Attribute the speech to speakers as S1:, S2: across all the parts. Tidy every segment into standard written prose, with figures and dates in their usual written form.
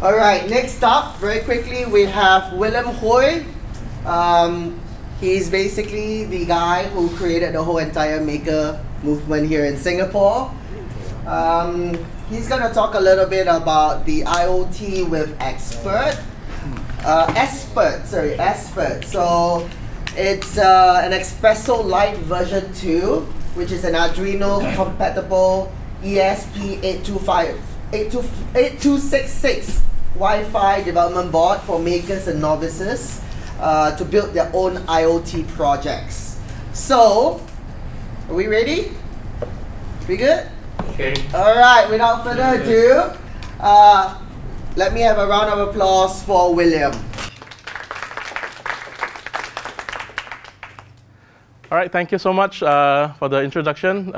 S1: All right, next up, very quickly, we have Willem Hooi. He's basically the guy who created the whole entire maker movement here in Singapore. He's going to talk a little bit about the IoT with Espert. Espert. So it's an Espresso Lite V2, which is an Arduino-compatible ESP8266 Wi-Fi development board for makers and novices to build their own IoT projects. So, are we ready? We good?
S2: Okay.
S1: All right, without further ado, let me have a round of applause for William.
S2: All right, thank you so much for the introduction.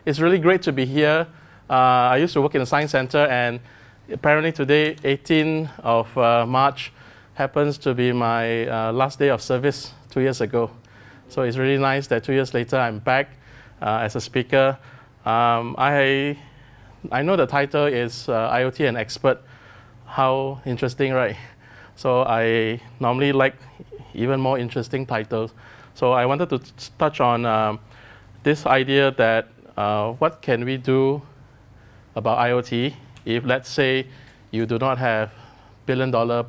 S2: It's really great to be here. I used to work in the Science Center, and apparently today, 18th of March, happens to be my last day of service 2 years ago. So it's really nice that 2 years later I'm back as a speaker. I know the title is IoT and Espert. How interesting, right? So I normally like even more interesting titles. So I wanted to touch on this idea that what can we do about IoT if, let's say, you do not have $1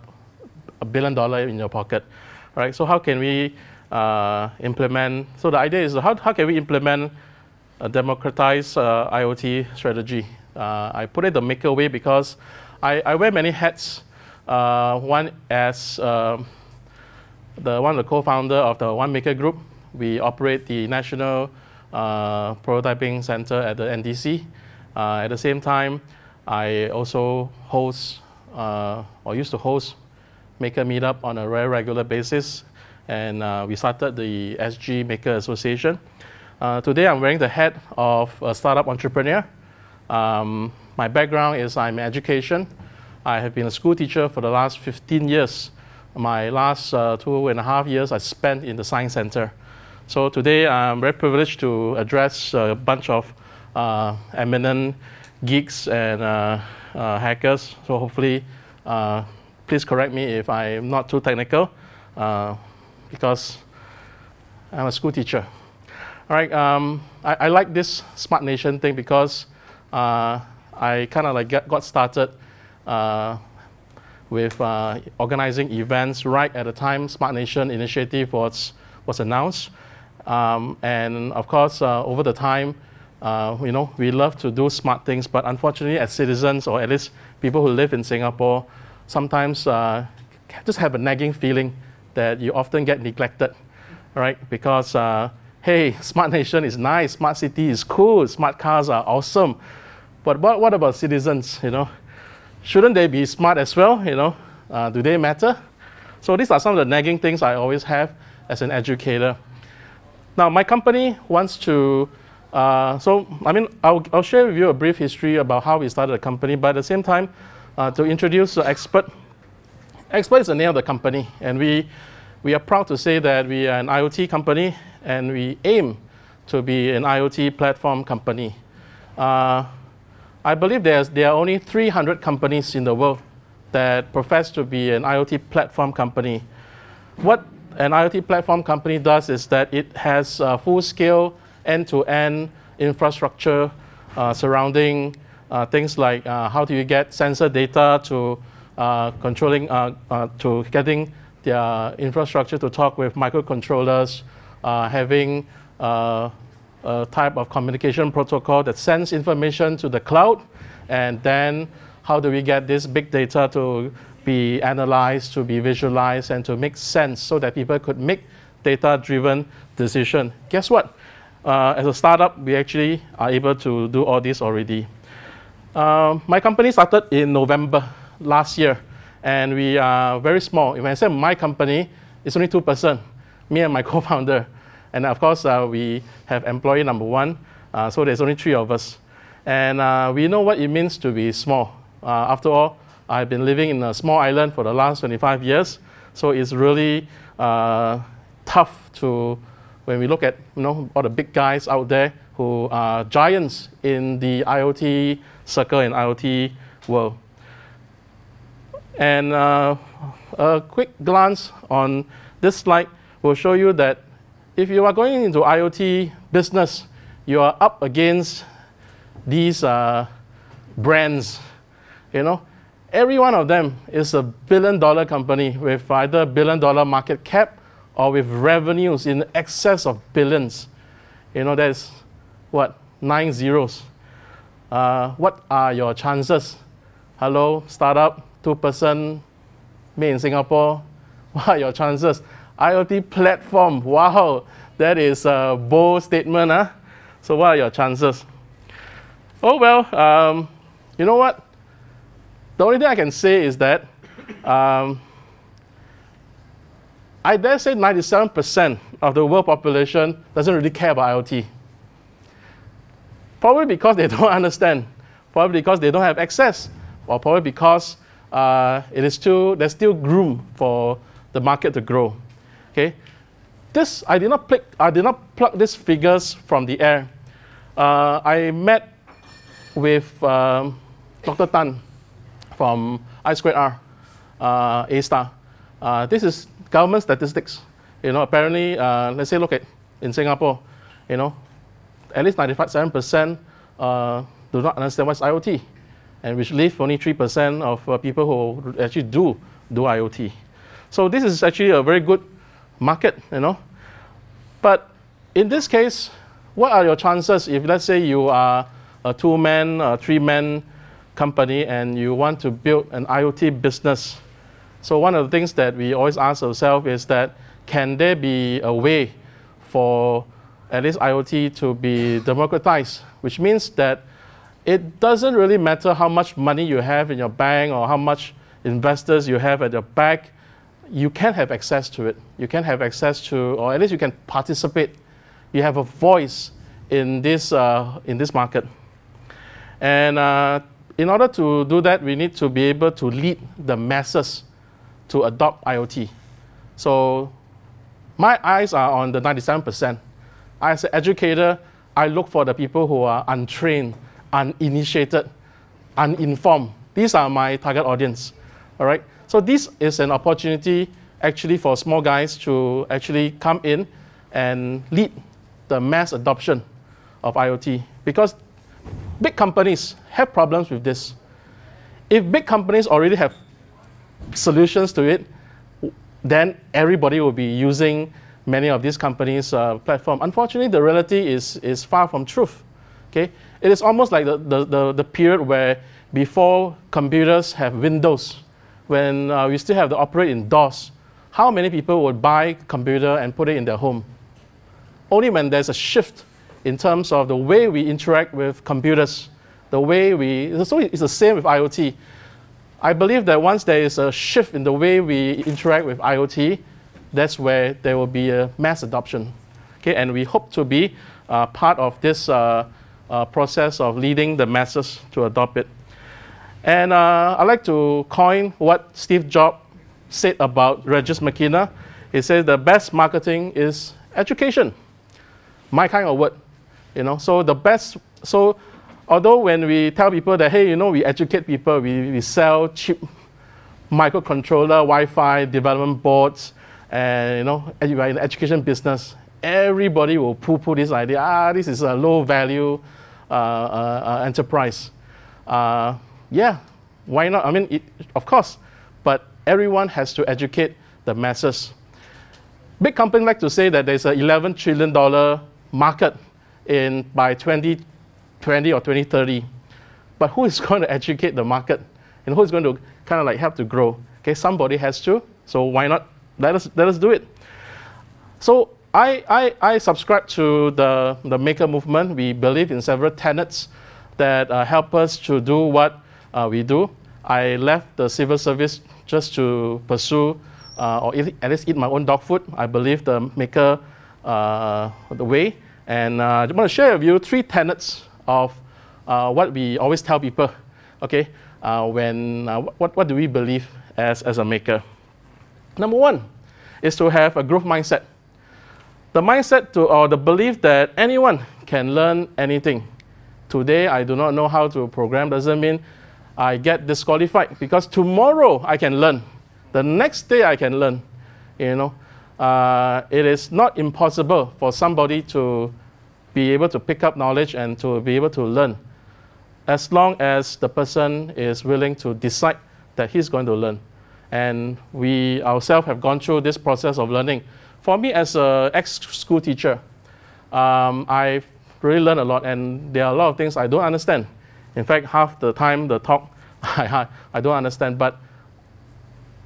S2: billion in your pocket, right? So how can we implement? So the idea is how can we implement a democratized IoT strategy? I put it the maker way because I wear many hats. One as one of the co-founder of the OneMaker Group. We operate the National Prototyping Center at the NDC. At the same time, I also host or used to host Maker Meetup on a very regular basis, and we started the SG Maker Association. Today I'm wearing the hat of a startup entrepreneur. My background is I'm in education. I have been a school teacher for the last 15 years. My last 2.5 years I spent in the Science Center. So today I'm very privileged to address a bunch of eminent geeks and hackers. So hopefully, please correct me if I'm not too technical, because I'm a school teacher. All right, I like this Smart Nation thing because I kind of like got started with organizing events right at the time Smart Nation initiative was announced. And of course, over the time, we love to do smart things, but unfortunately as citizens, or at least people who live in Singapore, sometimes just have a nagging feeling that you often get neglected, right? Because, hey, Smart Nation is nice, Smart City is cool, smart cars are awesome, but what about citizens, Shouldn't they be smart as well, Do they matter? So these are some of the nagging things I always have as an educator. Now, my company wants to, I'll share with you a brief history about how we started the company, but at the same time, to introduce Espert. Espert is the name of the company, and we are proud to say that we are an IoT company, and we aim to be an IoT platform company. I believe there are only 300 companies in the world that profess to be an IoT platform company. What an IoT platform company does is that it has full-scale, end-to-end infrastructure surrounding things like how do you get sensor data to controlling, to getting their infrastructure to talk with microcontrollers, having a type of communication protocol that sends information to the cloud, and then how do we get this big data to be analyzed, to be visualized, and to make sense so that people could make data-driven decisions. Guess what? As a startup, we actually are able to do all this already. My company started in November last year, and we are very small. When I say my company, it's only 2%, me and my co-founder. And of course, we have employee number 1, so there's only 3 of us. And we know what it means to be small. After all, I've been living in a small island for the last 25 years, so it's really tough to, when we look at all the big guys out there who are giants in the IoT circle and IoT world. And a quick glance on this slide will show you that if you are going into IoT business, you are up against these brands. You know, every one of them is a billion-dollar company with either billion-dollar market cap or with revenues in excess of billions. You know, there's what, 9 zeros. What are your chances? Hello, startup, 2% made in Singapore. What are your chances? IoT platform, wow, that is a bold statement. Huh? So what are your chances? Oh, well, you know what? The only thing I can say is that I dare say 97% of the world population doesn't really care about IoT. Probably because they don't understand, probably because they don't have access, or probably because there's still room for the market to grow. Okay, this I did not plug these figures from the air. I met with Dr. Tan from I2R, A-Star. This is government statistics. You know, apparently, let's say, look at in Singapore, you know, at least 97% do not understand what's IoT, and which leave only 3% of people who actually do IoT. So this is actually a very good market, you know. But in this case, what are your chances if, let's say, you are a 2-man, 3-man company and you want to build an IoT business? So one of the things that we always ask ourselves is that, can there be a way for at least IoT to be democratized, which means that it doesn't really matter how much money you have in your bank or how much investors you have at your back, you can have access to it. You can have access to, or at least you can participate. You have a voice in this market. And in order to do that, we need to be able to lead the masses to adopt IoT. So my eyes are on the 97%. As an educator, I look for the people who are untrained, uninitiated, uninformed. These are my target audience. All right? So this is an opportunity actually for small guys to actually come in and lead the mass adoption of IoT. Because big companies have problems with this. If big companies already have solutions to it, then everybody will be using many of these companies' platform. Unfortunately, the reality is far from truth. Okay? It is almost like the period where before computers have Windows, when we still have to operate in DOS, how many people would buy a computer and put it in their home? Only when there's a shift in terms of the way we interact with computers, the way so it's the same with IoT. I believe that once there is a shift in the way we interact with IoT, that's where there will be a mass adoption. Okay, and we hope to be part of this process of leading the masses to adopt it. And I like to coin what Steve Jobs said about Regis McKenna. He says the best marketing is education. My kind of word, you know. So the best. So although when we tell people that, hey, you know, we educate people, we sell cheap microcontroller, Wi-Fi, development boards, and you know, you are in the education business, everybody will poo-poo this idea. This is a low-value enterprise. Yeah, why not? I mean, of course, but everyone has to educate the masses. Big companies like to say that there's an $11 trillion market by 2020 or 2030. But who is going to educate the market? And who is going to kind of like help to grow? Okay, somebody has to, so why not? Let us do it. So I subscribe to the maker movement. We believe in several tenets that help us to do what we do. I left the civil service just to pursue or at least eat my own dog food. I believe the maker the way. And I want to share with you 3 tenets of what we always tell people. Okay, what do we believe as a maker? Number 1 is to have a growth mindset. The mindset or the belief that anyone can learn anything. Today, I do not know how to program doesn't mean I get disqualified because tomorrow I can learn. The next day I can learn. You know, it is not impossible for somebody to be able to pick up knowledge and to be able to learn, as long as the person is willing to decide that he's going to learn. And we ourselves have gone through this process of learning. For me, as an ex-school teacher, I've really learned a lot, and there are a lot of things I don't understand. In fact, half the time the talk I don't understand, but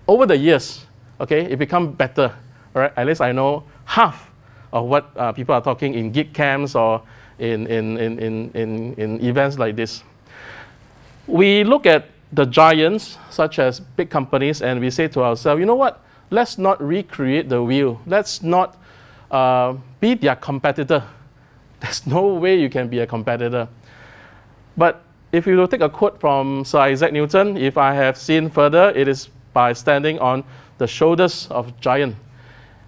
S2: over the years, okay, it becomes better. Right? At least I know half of what people are talking in geek camps or in events like this. We look at the giants, such as big companies, and we say to ourselves, you know what? Let's not recreate the wheel. Let's not be their competitor. There's no way you can be a competitor. But if you will take a quote from Sir Isaac Newton, if I have seen further, it is by standing on the shoulders of giants.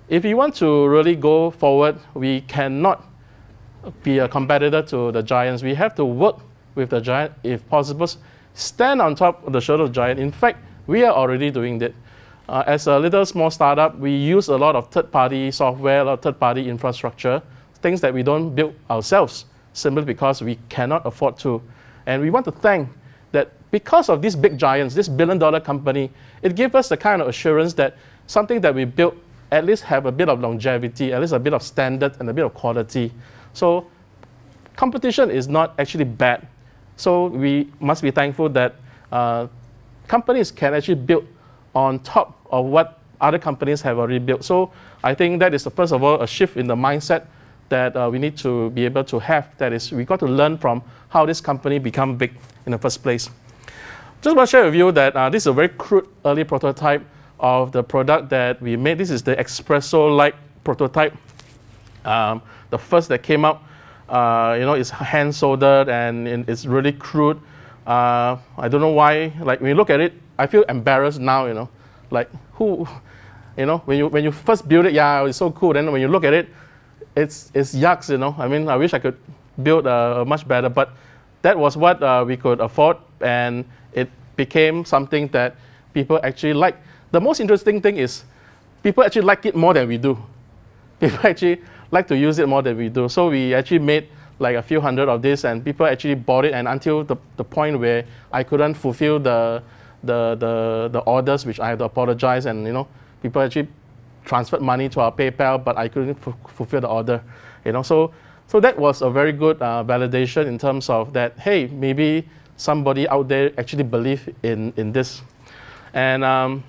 S2: If you want to really go forward, we cannot be a competitor to the giants. We have to work with the giant, if possible, stand on top of the shoulder of the giant. In fact, we are already doing that. As a little small startup, we use a lot of third-party software, a lot of third-party infrastructure, things that we don't build ourselves, simply because we cannot afford to. And we want to thank that because of these big giants, this billion-dollar company, it gives us the kind of assurance that something that we built at least have a bit of longevity, at least a bit of standard and a bit of quality. So competition is not actually bad. So we must be thankful that companies can actually build on top of what other companies have already built. So I think that is, first of all, a shift in the mindset that we need to be able to have. That is, we got to learn from how this company become big in the first place. Just want to share with you that this is a very crude early prototype of the product that we made. This is the Espresso Lite prototype. The first that came out, you know, it's hand soldered and it's really crude. I don't know why. Like when you look at it, I feel embarrassed now. You know, like who, you know, when you first build it, yeah, it's so cool. Then when you look at it, it's yucks. You know, I mean, I wish I could build a much better, but that was what we could afford, and it became something that people actually like. The most interesting thing is people actually like it more than we do. People actually like to use it more than we do. So we actually made like a few hundred of this, and people actually bought it, and until the point where I couldn't fulfill the orders, which I had to apologize, and you know, people actually transferred money to our PayPal, but I couldn't fulfill the order. You know, so that was a very good validation in terms of that, hey, maybe somebody out there actually believe in this. And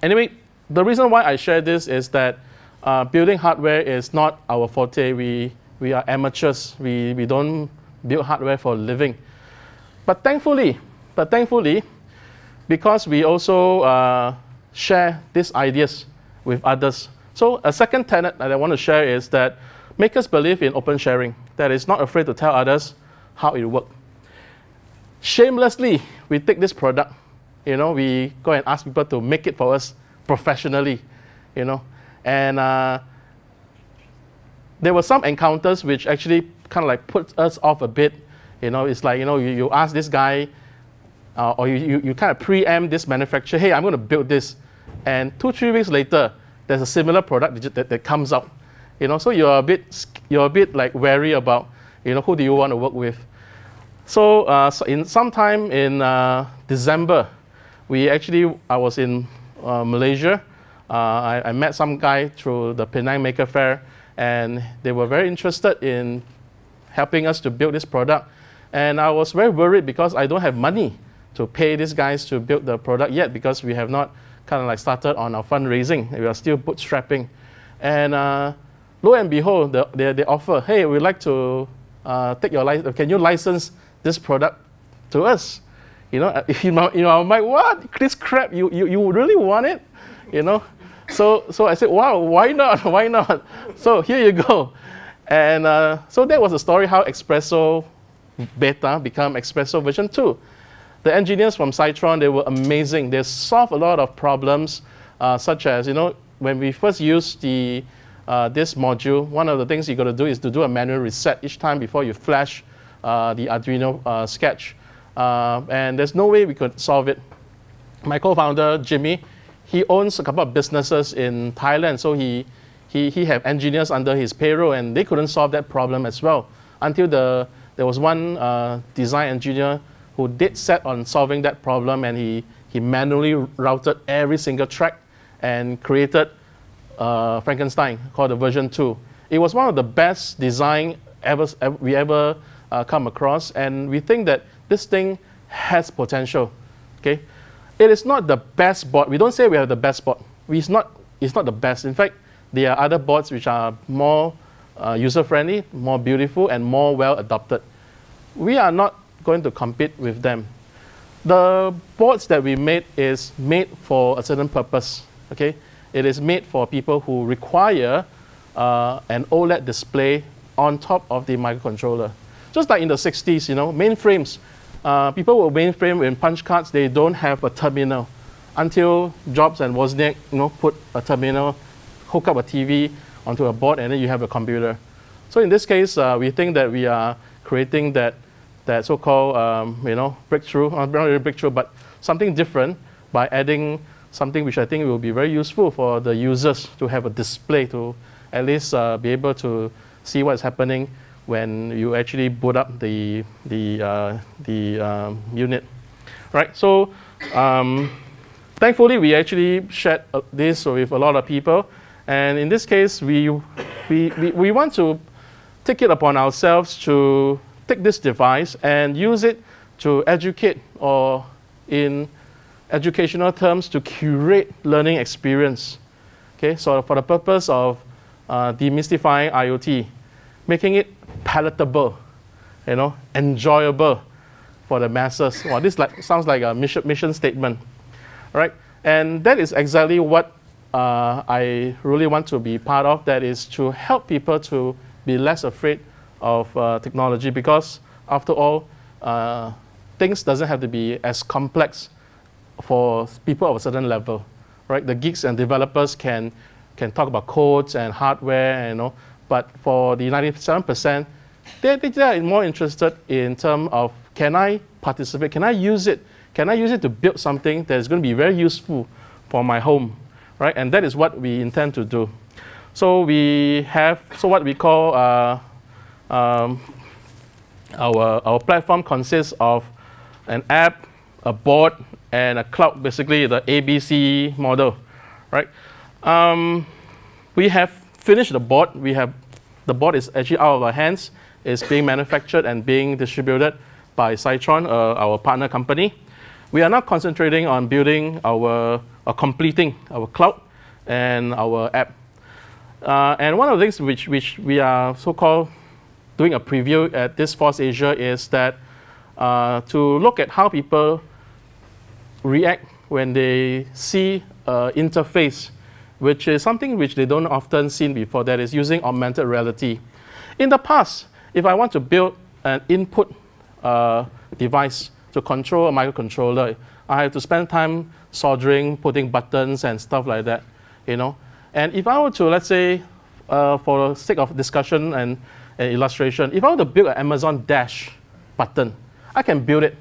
S2: anyway, the reason why I share this is that building hardware is not our forte. We are amateurs. We don't build hardware for a living. But thankfully, because we also share these ideas with others. So a second tenet that I want to share is that makers believe in open sharing. That is not afraid to tell others how it works. Shamelessly, we take this product. You know, we go and ask people to make it for us professionally, you know. And there were some encounters which actually kind of like put us off a bit. You know, it's like, you know, you ask this guy, or you kind of preempt this manufacturer, hey, I'm going to build this. And 2-3 weeks later, there's a similar product that comes out. You know, so you're a bit like wary about, you know, who do you want to work with. So, sometime in December, I was in Malaysia. I met some guy through the Penang Maker Faire, and they were very interested in helping us to build this product. And I was very worried because I don't have money to pay these guys to build the product yet, because we have not kind of like started on our fundraising. We are still bootstrapping. And lo and behold, they offer, hey, we'd like to take your license. Can you license this product to us? You know, I'm like, what? This crap, you really want it? You know? So I said, wow, why not? Why not? So here you go. And so that was the story how Espresso Beta became Espresso version 2. The engineers from Citron, they were amazing. They solved a lot of problems, such as, you know, when we first used this module, one of the things you got to do is to do a manual reset each time before you flash the Arduino sketch. and there's no way we could solve it. My co-founder, Jimmy, he owns a couple of businesses in Thailand, so he had engineers under his payroll, and they couldn't solve that problem as well until there was one design engineer who did set on solving that problem, and he manually routed every single track and created Frankenstein, called the version 2. It was one of the best design we ever come across, and we think that this thing has potential. Okay, it is not the best board. We don't say we have the best board. It's not the best. In fact, there are other boards which are more user-friendly, more beautiful, and more well-adopted. We are not going to compete with them. The boards that we made is made for a certain purpose. Okay, it is made for people who require an OLED display on top of the microcontroller. Just like in the 60s, you know, mainframes. People will mainframe in punch cards, they don't have a terminal until Jobs and Wozniak, you know, put a terminal, hook up a TV onto a board, and then you have a computer. So in this case, we think that we are creating that so-called, you know, breakthrough, not really breakthrough, but something different by adding something which I think will be very useful for the users to have a display to at least be able to see what's happening when you actually boot up the unit, right? So thankfully, we actually shared this with a lot of people, and in this case, we want to take it upon ourselves to take this device and use it to educate, or in educational terms, to curate learning experience. Okay, so for the purpose of demystifying IoT, making it palatable, you know, enjoyable for the masses. Wow, this sounds like a mission statement, right? And that is exactly what I really want to be part of. That is to help people to be less afraid of technology, because after all, things doesn't have to be as complex for people of a certain level, right? The geeks and developers can talk about codes and hardware, you know, but for the 97%, they are more interested in terms of, can I participate? Can I use it? Can I use it to build something that is going to be very useful for my home, right? And that is what we intend to do. So we have what we call our platform consists of an app, a board, and a cloud, basically the ABC model, right? We have finished the board. The board is actually out of our hands. It's being manufactured and being distributed by Cytron, our partner company. We are now concentrating on building completing our cloud and our app. And one of the things which we are so-called doing a preview at this FOSSASIA is that to look at how people react when they see an interface, which is something which they don't often see before, that is using augmented reality. In the past, if I want to build an input device to control a microcontroller, I have to spend time soldering, putting buttons and stuff like that, you know. And if I were to, let's say, for the sake of discussion and illustration, if I were to build an Amazon Dash button, I can build it.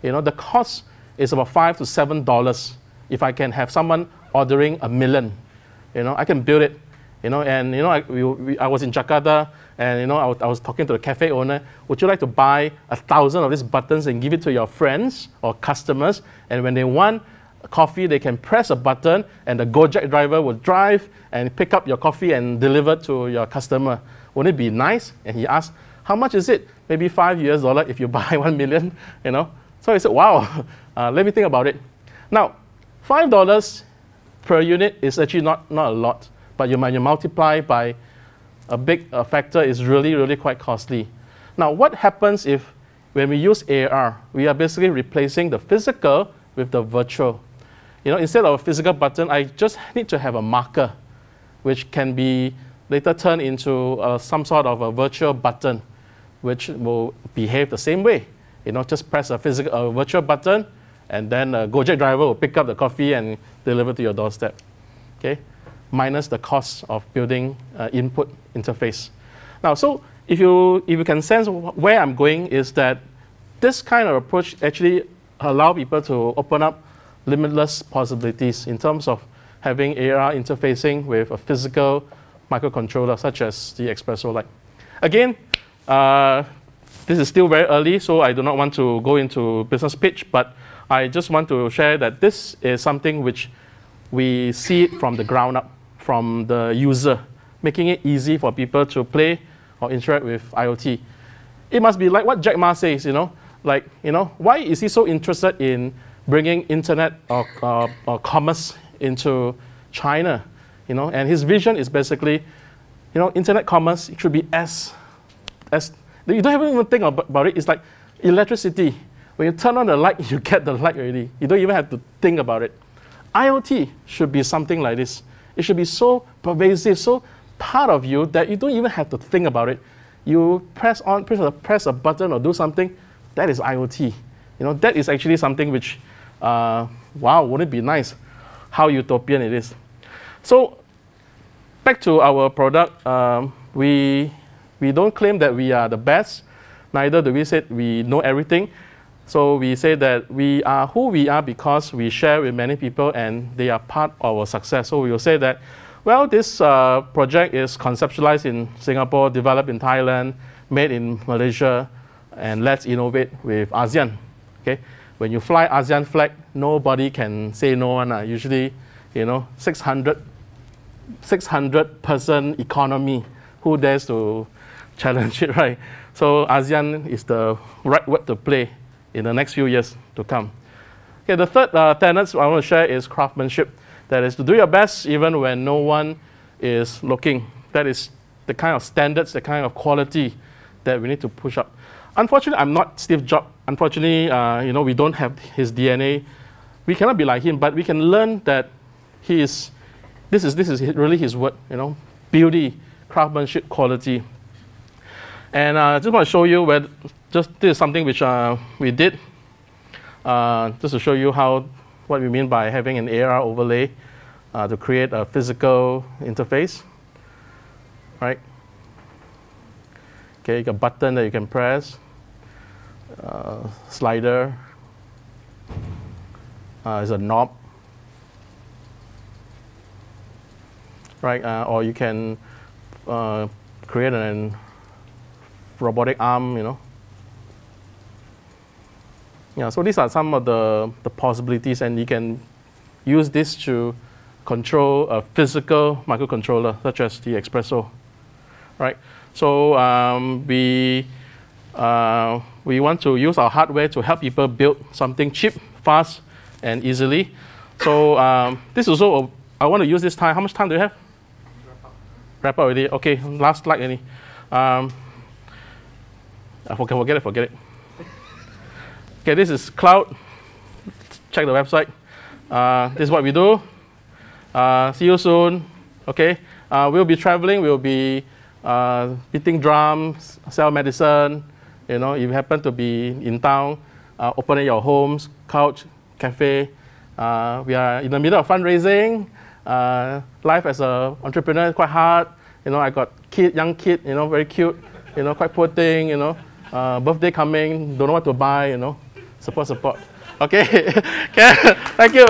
S2: You know, the cost is about $5 to $7. If I can have someone ordering 1 million, you know, I can build it. You know, and you know, I was in Jakarta, and you know, I was talking to the cafe owner. Would you like to buy 1,000 of these buttons and give it to your friends or customers? And when they want coffee, they can press a button, and the Gojek driver will drive and pick up your coffee and deliver to your customer. Wouldn't it be nice? And he asked, how much is it? Maybe $5 US if you buy 1 million. You know. So he said, wow. Let me think about it. Now, $5 per unit is actually not a lot. But you multiply by a big factor is really quite costly. Now, what happens if, when we use AR, we are basically replacing the physical with the virtual? You know, instead of a physical button, I just need to have a marker, which can be later turned into some sort of a virtual button, which will behave the same way. You know, just press a virtual button, and then a Gojek driver will pick up the coffee and deliver to your doorstep. Okay. Minus the cost of building input interface. Now, so if you can sense where I'm going, is that this kind of approach actually allow people to open up limitless possibilities in terms of having AR interfacing with a physical microcontroller such as the Espresso Lite. Again, this is still very early, so I do not want to go into business pitch, but I just want to share that this is something which we see it from the ground up, from the user, making it easy for people to play or interact with IoT. It must be like what Jack Ma says, like, why is he so interested in bringing internet or commerce into China? And his vision is basically, internet commerce should be as you don't even think about it. It's like electricity. When you turn on the light, you get the light already. You don't even have to think about it. IoT should be something like this. It should be so pervasive, so part of you that you don't even have to think about it. You press a button or do something, that is IoT. That is actually something which, wow, wouldn't it be nice how utopian it is. So back to our product, we don't claim that we are the best, neither do we say we know everything. So we say that we are who we are because we share with many people and they are part of our success. So we will say that, well, this project is conceptualized in Singapore, developed in Thailand, made in Malaysia, and let's innovate with ASEAN. Okay? When you fly ASEAN flag, nobody can say no one. Usually, 600-person economy. Who dares to challenge it, right? So ASEAN is the right word to play in the next few years to come. Okay, the third tenet I want to share is craftsmanship. That is to do your best even when no one is looking. That is the kind of standards, the kind of quality that we need to push up. Unfortunately, I'm not Steve Jobs. Unfortunately, we don't have his DNA. We cannot be like him, but we can learn that this is really his word. Beauty, craftsmanship, quality. And I just want to show you this is something which we did, just to show you what we mean by having an AR overlay to create a physical interface, right? Okay, a button that you can press, slider, is a knob, right? Or you can create an robotic arm, Yeah, so these are some of the possibilities, and you can use this to control a physical microcontroller, such as the Espresso, right? So we want to use our hardware to help people build something cheap, fast, and easily. So this is also, I want to use this time. How much time do you have? Wrap up already. Okay, last slide, any. Forget it. Okay, this is cloud. Check the website. This is what we do. See you soon. Okay, we'll be traveling. We'll be beating drums, sell medicine. If you happen to be in town, opening your homes, couch, cafe. We are in the middle of fundraising. Life as an entrepreneur is quite hard. I got young kid. Very cute. Quite poor thing. Birthday coming. Don't know what to buy. Support. Okay. Okay. Thank you.